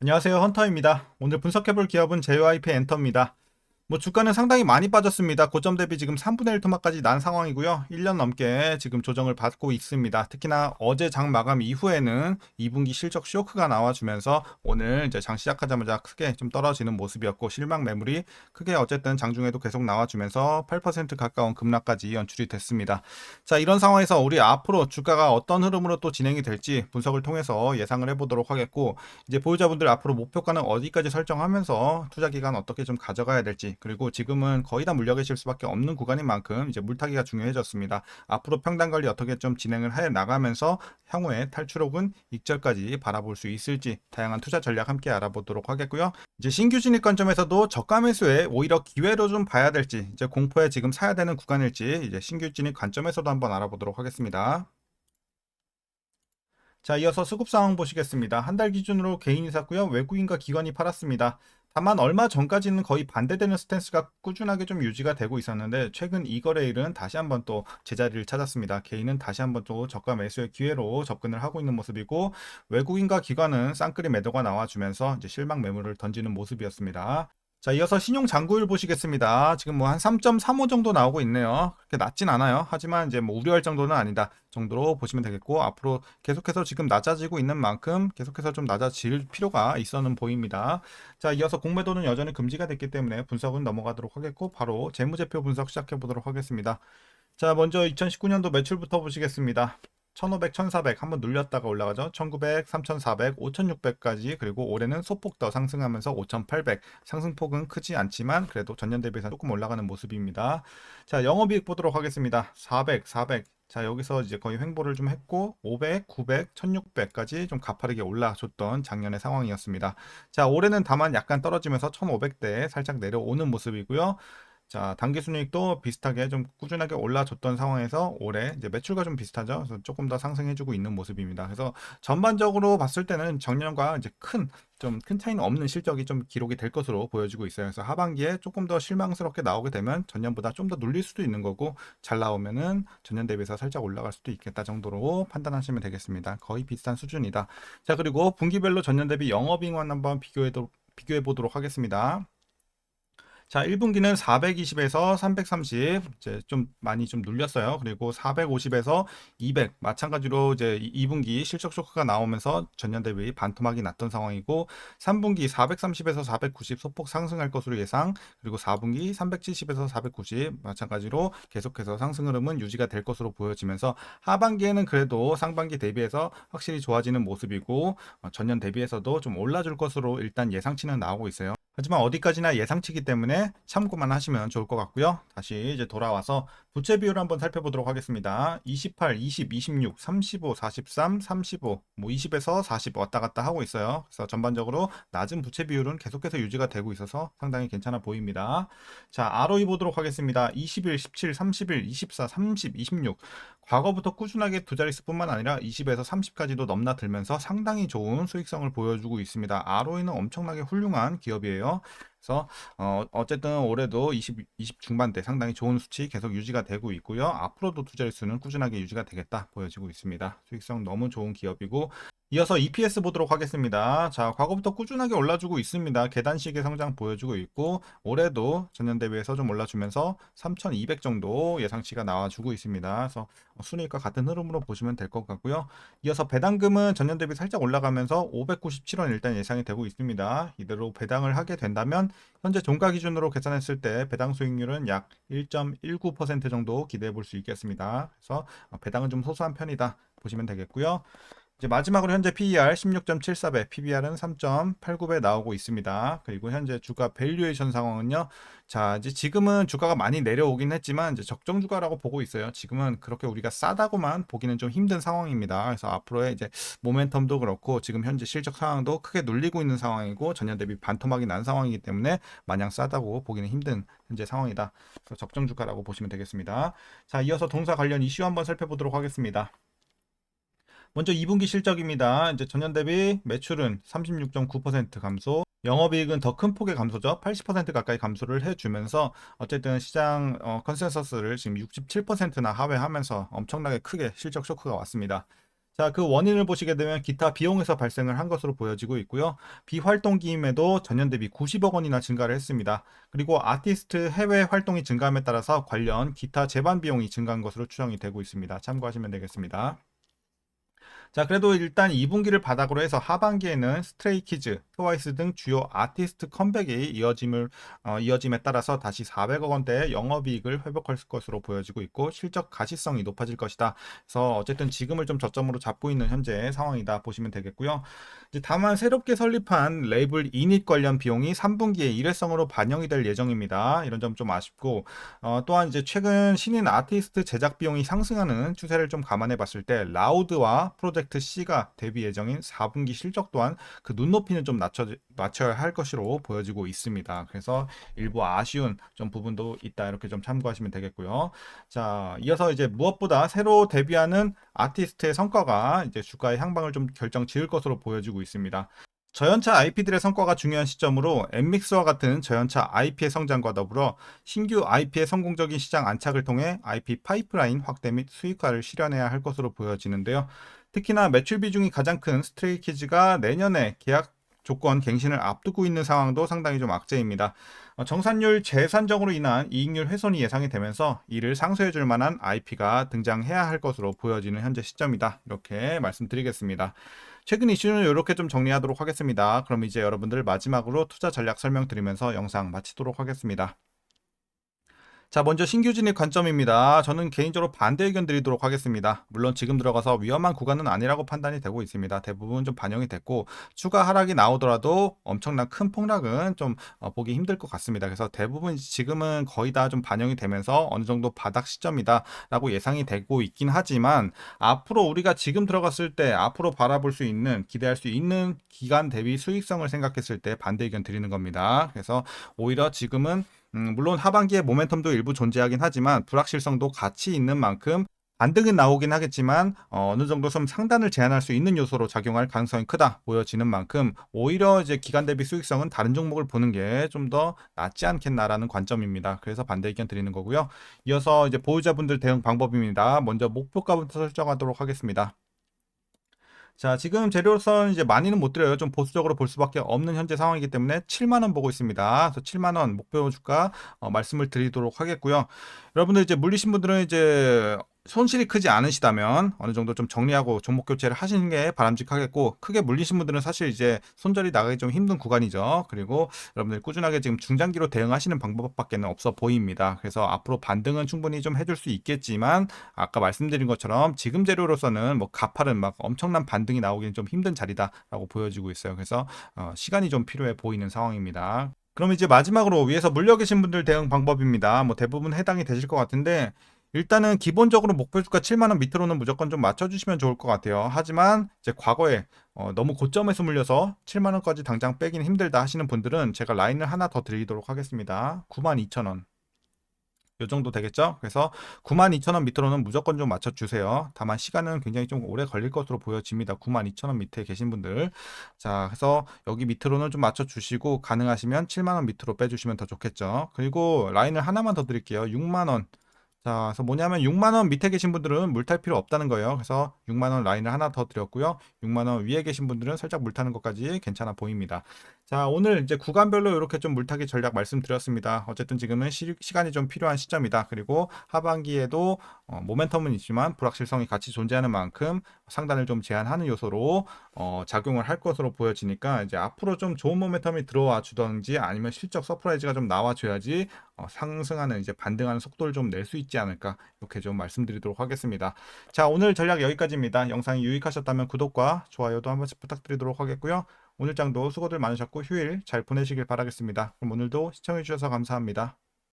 안녕하세요. 헌터입니다. 오늘 분석해볼 기업은 JYP 엔터입니다. 주가는 상당히 많이 빠졌습니다. 고점 대비 지금 3분의 1 토막까지 난 상황이고요. 1년 넘게 지금 조정을 받고 있습니다. 특히나 어제 장 마감 이후에는 2분기 실적 쇼크가 나와주면서 오늘 이제 장 시작하자마자 크게 좀 떨어지는 모습이었고, 실망 매물이 크게 어쨌든 장중에도 계속 나와주면서 8% 가까운 급락까지 연출이 됐습니다. 자, 이런 상황에서 우리 앞으로 주가가 어떤 흐름으로 또 진행이 될지 분석을 통해서 예상을 해보도록 하겠고, 이제 보유자분들 앞으로 목표가는 어디까지 설정하면서 투자 기간 어떻게 좀 가져가야 될지, 그리고 지금은 거의 다 물려 계실 수밖에 없는 구간인 만큼 이제 물타기가 중요해졌습니다. 앞으로 평단 관리 어떻게 좀 진행을 해 나가면서 향후에 탈출 혹은 익절까지 바라볼 수 있을지 다양한 투자 전략 함께 알아보도록 하겠고요. 이제 신규 진입 관점에서도 저가 매수에 오히려 기회로 좀 봐야 될지, 이제 공포에 지금 사야 되는 구간일지 이제 신규 진입 관점에서도 한번 알아보도록 하겠습니다. 자, 이어서 수급 상황 보시겠습니다. 한 달 기준으로 개인이 샀고요. 외국인과 기관이 팔았습니다. 다만 얼마 전까지는 거의 반대되는 스탠스가 꾸준하게 좀 유지가 되고 있었는데, 최근 이 거래일은 다시 한번 또 제자리를 찾았습니다. 개인은 다시 한번 또 저가 매수의 기회로 접근을 하고 있는 모습이고, 외국인과 기관은 쌍끌이 매도가 나와주면서 이제 실망 매물을 던지는 모습이었습니다. 자, 이어서 신용 잔고율 보시겠습니다. 지금 뭐 한 3.35 정도 나오고 있네요. 그렇게 낮진 않아요. 하지만 이제 뭐 우려할 정도는 아니다 정도로 보시면 되겠고, 앞으로 계속해서 지금 낮아지고 있는 만큼 계속해서 좀 낮아질 필요가 있어는 보입니다. 자, 이어서 공매도는 여전히 금지가 됐기 때문에 분석은 넘어가도록 하겠고, 바로 재무제표 분석 시작해 보도록 하겠습니다. 자, 먼저 2019년도 매출부터 보시겠습니다. 1500, 1400 한번 눌렸다가 올라가죠. 1900, 3400, 5600까지, 그리고 올해는 소폭 더 상승하면서 5800. 상승폭은 크지 않지만 그래도 전년 대비해서 조금 올라가는 모습입니다. 자, 영업이익 보도록 하겠습니다. 400, 400. 자, 여기서 이제 거의 횡보를 좀 했고 500, 900, 1600까지 좀 가파르게 올라줬던 작년의 상황이었습니다. 자, 올해는 다만 약간 떨어지면서 1500대에 살짝 내려오는 모습이고요. 자, 당기순이익도 비슷하게 좀 꾸준하게 올라줬던 상황에서 올해 이제 매출과 좀 비슷하죠. 그래서 조금 더 상승해주고 있는 모습입니다. 그래서 전반적으로 봤을 때는 작년과 이제 좀 큰 차이는 없는 실적이 좀 기록이 될 것으로 보여지고 있어요. 그래서 하반기에 조금 더 실망스럽게 나오게 되면 전년보다 좀 더 눌릴 수도 있는 거고, 잘 나오면은 전년 대비해서 살짝 올라갈 수도 있겠다 정도로 판단하시면 되겠습니다. 거의 비슷한 수준이다. 자, 그리고 분기별로 전년 대비 영업이익만 한번 비교해 보도록 하겠습니다. 자, 1분기는 420에서 330, 이제 좀 많이 좀 눌렸어요. 그리고 450에서 200, 마찬가지로 이제 2분기 실적 쇼크가 나오면서 전년 대비 반토막이 났던 상황이고, 3분기 430에서 490 소폭 상승할 것으로 예상, 그리고 4분기 370에서 490 마찬가지로 계속해서 상승 흐름은 유지가 될 것으로 보여지면서, 하반기에는 그래도 상반기 대비해서 확실히 좋아지는 모습이고, 전년 대비해서도 좀 올라줄 것으로 일단 예상치는 나오고 있어요. 하지만 어디까지나 예상치기 때문에 참고만 하시면 좋을 것 같고요. 다시 이제 돌아와서 부채 비율 한번 살펴보도록 하겠습니다. 28, 20, 26, 35, 43, 35, 뭐 20에서 40 왔다 갔다 하고 있어요. 그래서 전반적으로 낮은 부채 비율은 계속해서 유지가 되고 있어서 상당히 괜찮아 보입니다. 자, ROE 보도록 하겠습니다. 21, 17, 31, 24, 30, 26. 과거부터 꾸준하게 두 자릿수뿐만 아니라 20에서 30까지도 넘나들면서 상당히 좋은 수익성을 보여주고 있습니다. ROE는 엄청나게 훌륭한 기업이에요. 그래서 어쨌든 올해도 20 중반대 상당히 좋은 수치 계속 유지가 되고 있고요. 앞으로도 두 자릿수는 꾸준하게 유지가 되겠다 보여지고 있습니다. 수익성 너무 좋은 기업이고, 이어서 EPS 보도록 하겠습니다. 자, 과거부터 꾸준하게 올라주고 있습니다. 계단식의 성장 보여주고 있고, 올해도 전년 대비해서 좀 올라주면서 3,200 정도 예상치가 나와주고 있습니다. 그래서 순이익과 같은 흐름으로 보시면 될 것 같고요. 이어서 배당금은 전년 대비 살짝 올라가면서 597원 일단 예상이 되고 있습니다. 이대로 배당을 하게 된다면 현재 종가 기준으로 계산했을 때 배당 수익률은 약 1.19% 정도 기대해 볼 수 있겠습니다. 그래서 배당은 좀 소소한 편이다 보시면 되겠고요. 이제 마지막으로 현재 PER 16.74배, PBR은 3.89배 나오고 있습니다. 그리고 현재 주가 밸류에이션 상황은요. 자, 이제 지금은 주가가 많이 내려오긴 했지만 이제 적정 주가라고 보고 있어요. 지금은 그렇게 우리가 싸다고만 보기는 좀 힘든 상황입니다. 그래서 앞으로의 이제 모멘텀도 그렇고 지금 현재 실적 상황도 크게 눌리고 있는 상황이고, 전년 대비 반토막이 난 상황이기 때문에 마냥 싸다고 보기는 힘든 현재 상황이다. 그래서 적정 주가라고 보시면 되겠습니다. 자, 이어서 동사 관련 이슈 한번 살펴보도록 하겠습니다. 먼저 2분기 실적입니다. 이제 전년 대비 매출은 36.9% 감소, 영업이익은 더 큰 폭의 감소죠. 80% 가까이 감소를 해주면서 어쨌든 시장 컨센서스를 지금 67%나 하회하면서 엄청나게 크게 실적 쇼크가 왔습니다. 자, 그 원인을 보시게 되면 기타 비용에서 발생을 한 것으로 보여지고 있고요. 비활동기임에도 전년 대비 90억 원이나 증가를 했습니다. 그리고 아티스트 해외 활동이 증가함에 따라서 관련 기타 제반 비용이 증가한 것으로 추정이 되고 있습니다. 참고하시면 되겠습니다. 자, 그래도 일단 2분기를 바닥으로 해서 하반기에는 스트레이키즈, 트와이스 등 주요 아티스트 컴백이 이어짐에 따라서 다시 400억 원대의 영업이익을 회복할 것으로 보여지고 있고 실적 가시성이 높아질 것이다. 그래서 어쨌든 지금을 좀 저점으로 잡고 있는 현재 상황이다 보시면 되겠고요. 이제 다만 새롭게 설립한 레이블 이닛 관련 비용이 3분기에 일회성으로 반영이 될 예정입니다. 이런 점 좀 아쉽고 또한 이제 최근 신인 아티스트 제작 비용이 상승하는 추세를 좀 감안해 봤을 때 라우드와 프로젝트 C가 데뷔 예정인 4분기 실적 또한 그 눈높이는 좀 낮춰야 할 것으로 보여지고 있습니다. 그래서 일부 아쉬운 좀 부분도 있다 이렇게 좀 참고하시면 되겠고요. 자, 이어서 이제 무엇보다 새로 데뷔하는 아티스트의 성과가 이제 주가의 향방을 좀 결정 지을 것으로 보여지고 있습니다. 저연차 IP들의 성과가 중요한 시점으로 엠믹스와 같은 저연차 IP의 성장과 더불어 신규 IP의 성공적인 시장 안착을 통해 IP 파이프라인 확대 및 수익화를 실현해야 할 것으로 보여지는데요. 특히나 매출 비중이 가장 큰 스트레이키즈가 내년에 계약 조건 갱신을 앞두고 있는 상황도 상당히 좀 악재입니다. 정산율 재산정으로 인한 이익률 훼손이 예상이 되면서 이를 상쇄해 줄 만한 IP가 등장해야 할 것으로 보여지는 현재 시점이다. 이렇게 말씀드리겠습니다. 최근 이슈는 이렇게 좀 정리하도록 하겠습니다. 그럼 이제 여러분들 마지막으로 투자 전략 설명드리면서 영상 마치도록 하겠습니다. 자, 먼저 신규 진입 관점입니다. 저는 개인적으로 반대 의견 드리도록 하겠습니다. 물론 지금 들어가서 위험한 구간은 아니라고 판단이 되고 있습니다. 대부분 좀 반영이 됐고 추가 하락이 나오더라도 엄청난 큰 폭락은 좀 보기 힘들 것 같습니다. 그래서 대부분 지금은 거의 다 좀 반영이 되면서 어느 정도 바닥 시점이다라고 예상이 되고 있긴 하지만 앞으로 우리가 지금 들어갔을 때 앞으로 바라볼 수 있는 기대할 수 있는 기간 대비 수익성을 생각했을 때 반대 의견 드리는 겁니다. 그래서 오히려 지금은 물론 하반기에 모멘텀도 일부 존재하긴 하지만 불확실성도 같이 있는 만큼 반등은 나오긴 하겠지만 어느 정도 좀 상단을 제한할 수 있는 요소로 작용할 가능성이 크다 보여지는 만큼 오히려 이제 기간 대비 수익성은 다른 종목을 보는 게 좀 더 낫지 않겠나라는 관점입니다. 그래서 반대 의견 드리는 거고요. 이어서 이제 보유자분들 대응 방법입니다. 먼저 목표가부터 설정하도록 하겠습니다. 자, 지금 재료로서는 이제 많이는 못 드려요. 좀 보수적으로 볼 수밖에 없는 현재 상황이기 때문에 7만 원 보고 있습니다. 그래서 7만 원 목표 주가 말씀을 드리도록 하겠고요. 여러분들 이제 물리신 분들은 이제 손실이 크지 않으시다면 어느 정도 좀 정리하고 종목 교체를 하시는 게 바람직하겠고 크게 물리신 분들은 사실 이제 손절이 나가기 좀 힘든 구간이죠. 그리고 여러분들 꾸준하게 지금 중장기로 대응하시는 방법밖에 없어 보입니다. 그래서 앞으로 반등은 충분히 좀 해줄 수 있겠지만 아까 말씀드린 것처럼 지금 재료로서는 뭐 가파른 막 엄청난 반등이 나오기는 좀 힘든 자리다라고 보여지고 있어요. 그래서 시간이 좀 필요해 보이는 상황입니다. 그럼 이제 마지막으로 위에서 물려 계신 분들 대응 방법입니다. 뭐 대부분 해당이 되실 것 같은데 일단은 기본적으로 목표 주가 7만 원 밑으로는 무조건 좀 맞춰주시면 좋을 것 같아요. 하지만 이제 과거에 너무 고점에서 물려서 7만 원까지 당장 빼기는 힘들다 하시는 분들은 제가 라인을 하나 더 드리도록 하겠습니다. 92,000원. 요 정도 되겠죠? 그래서 92,000원 밑으로는 무조건 좀 맞춰주세요. 다만 시간은 굉장히 좀 오래 걸릴 것으로 보여집니다. 92,000원 밑에 계신 분들. 자, 그래서 여기 밑으로는 좀 맞춰주시고 가능하시면 7만원 밑으로 빼주시면 더 좋겠죠. 그리고 라인을 하나만 더 드릴게요. 6만원. 자, 그래서 뭐냐면 6만 원 밑에 계신 분들은 물 탈 필요 없다는 거예요. 그래서 6만 원 라인을 하나 더 드렸고요. 6만 원 위에 계신 분들은 살짝 물 타는 것까지 괜찮아 보입니다. 자, 오늘 이제 구간별로 이렇게 좀 물타기 전략 말씀드렸습니다. 어쨌든 지금은 시간이 좀 필요한 시점이다. 그리고 하반기에도 모멘텀은 있지만 불확실성이 같이 존재하는 만큼 상단을 좀 제한하는 요소로 작용을 할 것으로 보여지니까 이제 앞으로 좀 좋은 모멘텀이 들어와 주던지 아니면 실적 서프라이즈가 좀 나와 줘야지 상승하는 이제 반등하는 속도를 좀 낼 수 있지 않을까 이렇게 좀 말씀드리도록 하겠습니다. 자, 오늘 전략 여기까지입니다. 영상이 유익하셨다면 구독과 좋아요도 한 번씩 부탁드리도록 하겠고요. 오늘장도 수고들 많으셨고 휴일 잘 보내시길 바라겠습니다. 그럼 오늘도 시청해 주셔서 감사합니다.